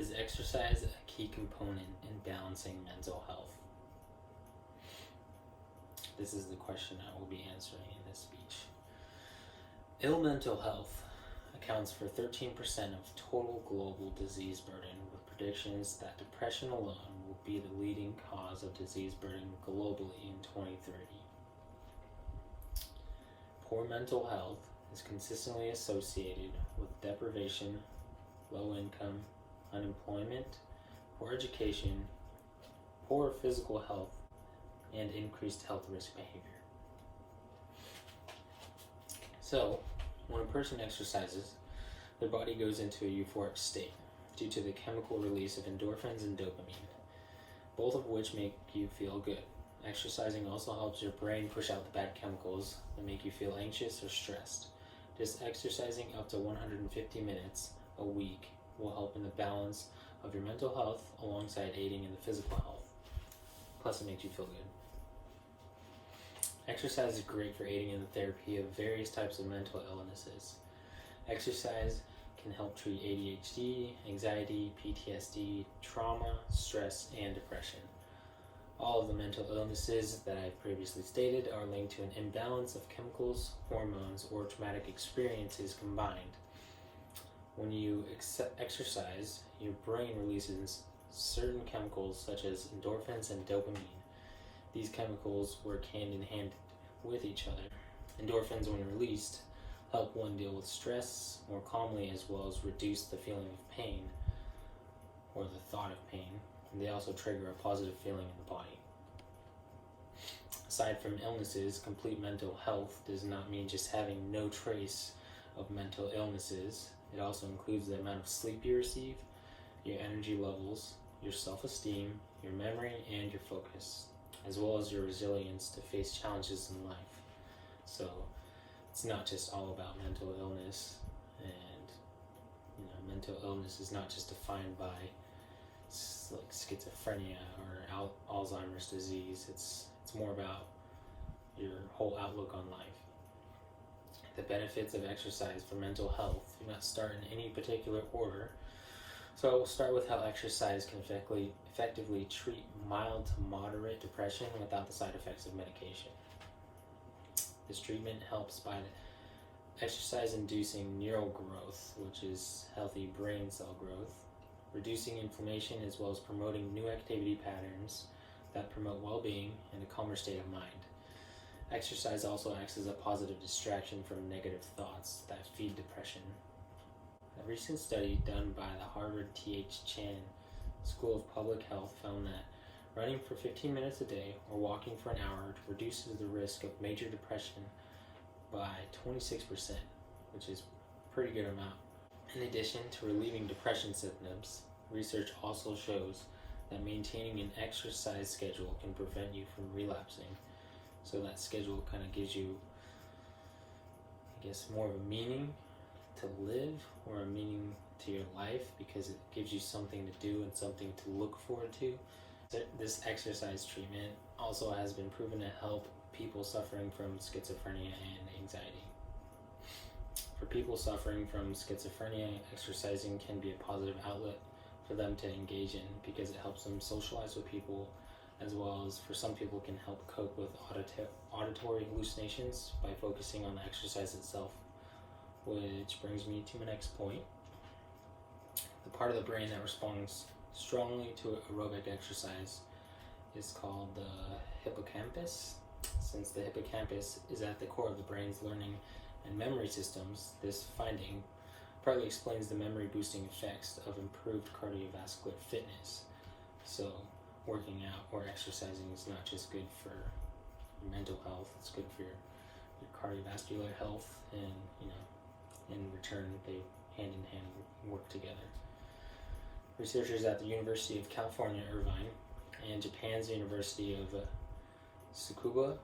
Is exercise a key component in balancing mental health? This is the question I will be answering in this speech. Ill mental health accounts for 13% of total global disease burden, with predictions that depression alone will be the leading cause of disease burden globally in 2030. Poor mental health is consistently associated with deprivation, low income, unemployment, poor education, poor physical health, and increased health risk behavior. So, when a person exercises, their body goes into a euphoric state due to the chemical release of endorphins and dopamine, both of which make you feel good. Exercising also helps your brain push out the bad chemicals that make you feel anxious or stressed. Just exercising up to 150 minutes a week will help in the balance of your mental health alongside aiding in the physical health. Plus, it makes you feel good. Exercise is great for aiding in the therapy of various types of mental illnesses. Exercise can help treat ADHD, anxiety, PTSD, trauma, stress, and depression. All of the mental illnesses that I've previously stated are linked to an imbalance of chemicals, hormones, or traumatic experiences combined. When you exercise, your brain releases certain chemicals such as endorphins and dopamine. These chemicals work hand in hand with each other. Endorphins, when released, help one deal with stress more calmly, as well as reduce the feeling of pain or the thought of pain. And they also trigger a positive feeling in the body. Aside from illnesses, complete mental health does not mean just having no trace of mental illnesses. It also includes the amount of sleep you receive, your energy levels, your self-esteem, your memory, and your focus, as well as your resilience to face challenges in life. So it's not just all about mental illness, and mental illness is not just defined by like schizophrenia or Alzheimer's disease. It's more about your whole outlook on life. The benefits of exercise for mental health do not start in any particular order. So I will start with how exercise can effectively treat mild to moderate depression without the side effects of medication. This treatment helps by exercise inducing neural growth, which is healthy brain cell growth, reducing inflammation, as well as promoting new activity patterns that promote well-being and a calmer state of mind. Exercise also acts as a positive distraction from negative thoughts that feed depression. A recent study done by the Harvard T.H. Chan School of Public Health found that running for 15 minutes a day or walking for an hour reduces the risk of major depression by 26%, which is a pretty good amount. In addition to relieving depression symptoms, research also shows that maintaining an exercise schedule can prevent you from relapsing. So that schedule kind of gives you, I guess, more of a meaning to live or a meaning to your life, because it gives you something to do and something to look forward to. This exercise treatment also has been proven to help people suffering from schizophrenia and anxiety. For people suffering from schizophrenia, exercising can be a positive outlet for them to engage in, because it helps them socialize with people, as well as for some people can help cope with auditory hallucinations by focusing on the exercise itself. Which brings me to my next point. The part of the brain that responds strongly to aerobic exercise is called the hippocampus. Since the hippocampus is at the core of the brain's learning and memory systems, this finding partly explains the memory boosting effects of improved cardiovascular fitness. So working out or exercising is not just good for your mental health, it's good for your cardiovascular health, and in return they hand in hand work together. Researchers at the University of California, Irvine, and Japan's University of Tsukuba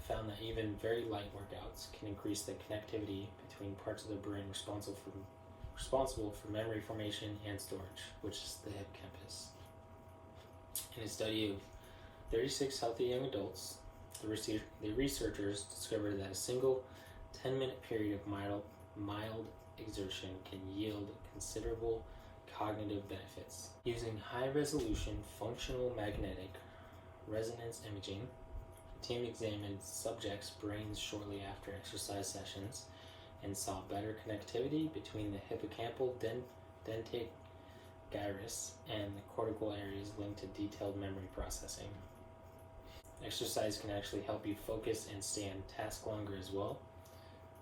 found that even very light workouts can increase the connectivity between parts of the brain responsible for memory formation and storage, which is the hippocampus. In a study of 36 healthy young adults, the researchers discovered that a single 10-minute period of mild exertion can yield considerable cognitive benefits. Using high-resolution functional magnetic resonance imaging, the team examined subjects' brains shortly after exercise sessions and saw better connectivity between the hippocampal dentate gyrus and the cortical areas linked to detailed memory processing. Exercise can actually help you focus and stay on task longer as well.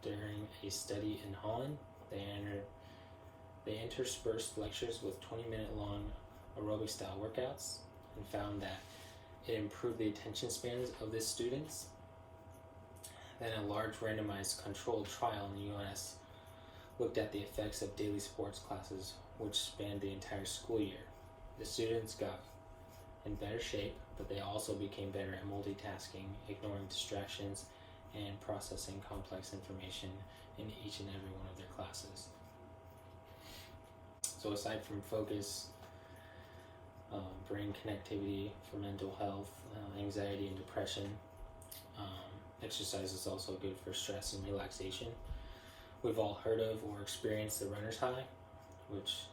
During a study in Holland, they interspersed lectures with 20-minute long aerobic style workouts and found that it improved the attention spans of the students. Then a large randomized controlled trial in the US looked at the effects of daily sports classes, which spanned the entire school year. The students got in better shape, but they also became better at multitasking, ignoring distractions, and processing complex information in each and every one of their classes. So aside from focus, brain connectivity for mental health, anxiety and depression, exercise is also good for stress and relaxation. We've all heard of or experienced the runner's high, which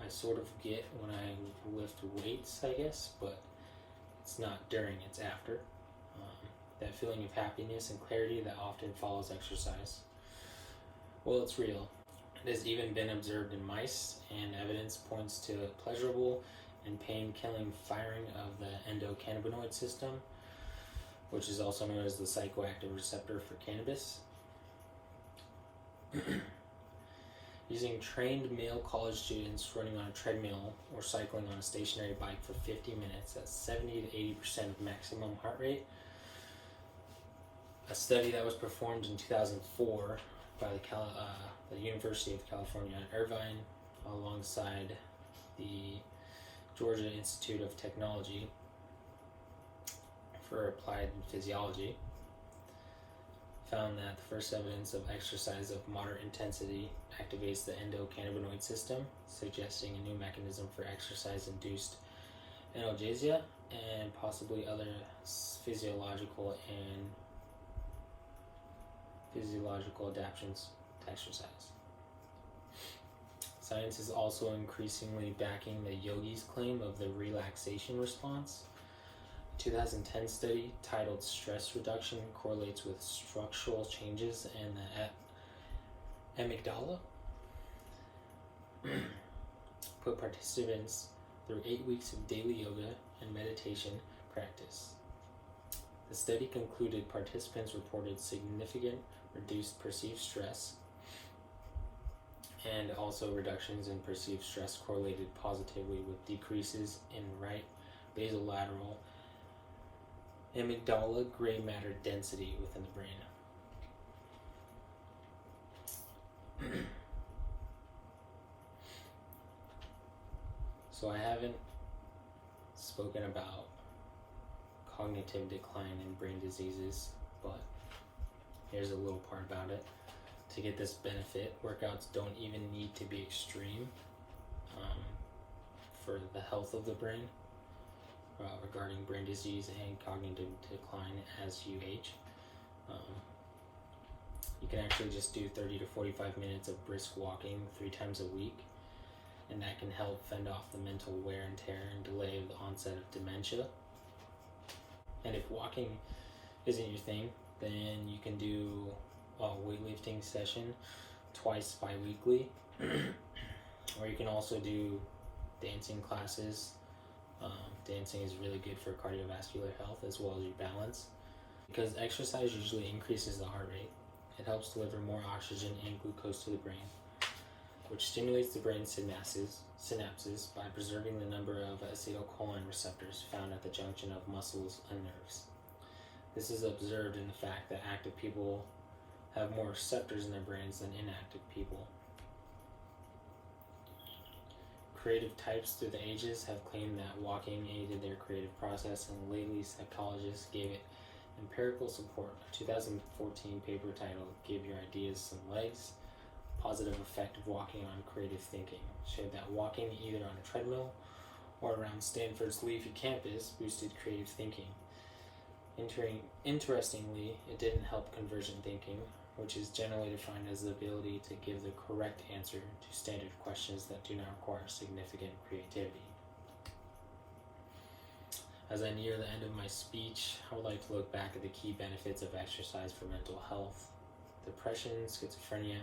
I sort of get when I lift weights, I guess, but it's not during, it's after. That feeling of happiness and clarity that often follows exercise. Well, it's real. It has even been observed in mice, and evidence points to a pleasurable and pain-killing firing of the endocannabinoid system, which is also known as the psychoactive receptor for cannabis. Using trained male college students running on a treadmill or cycling on a stationary bike for 50 minutes at 70 to 80% of maximum heart rate. A study that was performed in 2004 by the University of California at Irvine alongside the Georgia Institute of Technology for Applied Physiology found that the first evidence of exercise of moderate intensity activates the endocannabinoid system, suggesting a new mechanism for exercise-induced analgesia and possibly other physiological adaptations to exercise. Science is also increasingly backing the yogi's claim of the relaxation response. A 2010 study titled Stress Reduction Correlates with Structural Changes in the Amygdala put participants through 8 weeks of daily yoga and meditation practice. The study concluded participants reported significant reduced perceived stress, and also reductions in perceived stress correlated positively with decreases in right basolateral amygdala gray matter density within the brain. So I haven't spoken about cognitive decline in brain diseases, but here's a little part about it. To get this benefit, workouts don't even need to be extreme for the health of the brain regarding brain disease and cognitive decline as you age. You can actually just do 30 to 45 minutes of brisk walking 3 times a week, and that can help fend off the mental wear and tear and delay the onset of dementia. And if walking isn't your thing, then you can do a weightlifting session twice bi-weekly, or you can also do dancing classes. Dancing is really good for cardiovascular health as well as your balance, because exercise usually increases the heart rate. It helps deliver more oxygen and glucose to the brain, which stimulates the brain synapses by preserving the number of acetylcholine receptors found at the junction of muscles and nerves. This is observed in the fact that active people have more receptors in their brains than inactive people. Creative types through the ages have claimed that walking aided their creative process, and lately psychologists gave it empirical support. A 2014 paper titled "Give Your Ideas Some Legs: Positive Effect of Walking on Creative Thinking" showed that walking either on a treadmill or around Stanford's leafy campus boosted creative thinking. Interestingly, it didn't help convergent thinking, which is generally defined as the ability to give the correct answer to standard questions that do not require significant creativity. As I near the end of my speech, I would like to look back at the key benefits of exercise for mental health. Depression, schizophrenia,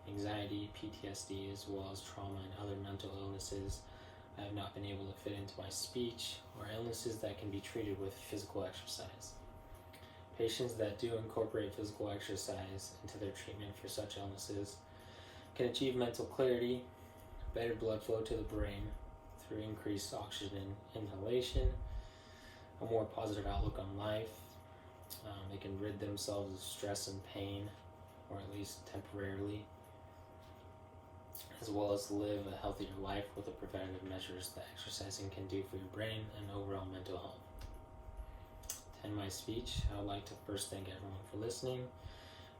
anxiety, PTSD, as well as trauma and other mental illnesses I have not been able to fit into my speech, or illnesses that can be treated with physical exercise. Patients that do incorporate physical exercise into their treatment for such illnesses can achieve mental clarity, better blood flow to the brain through increased oxygen inhalation, a more positive outlook on life. They can rid themselves of stress and pain, or at least temporarily, as well as live a healthier life with the preventative measures that exercising can do for your brain and overall mental health. To end my speech, I would like to first thank everyone for listening,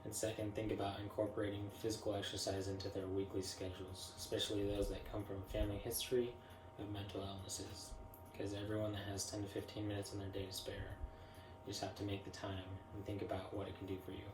and second, think about incorporating physical exercise into their weekly schedules, especially those that come from family history of mental illnesses, because everyone that has 10 to 15 minutes in their day to spare, you just have to make the time and think about what it can do for you.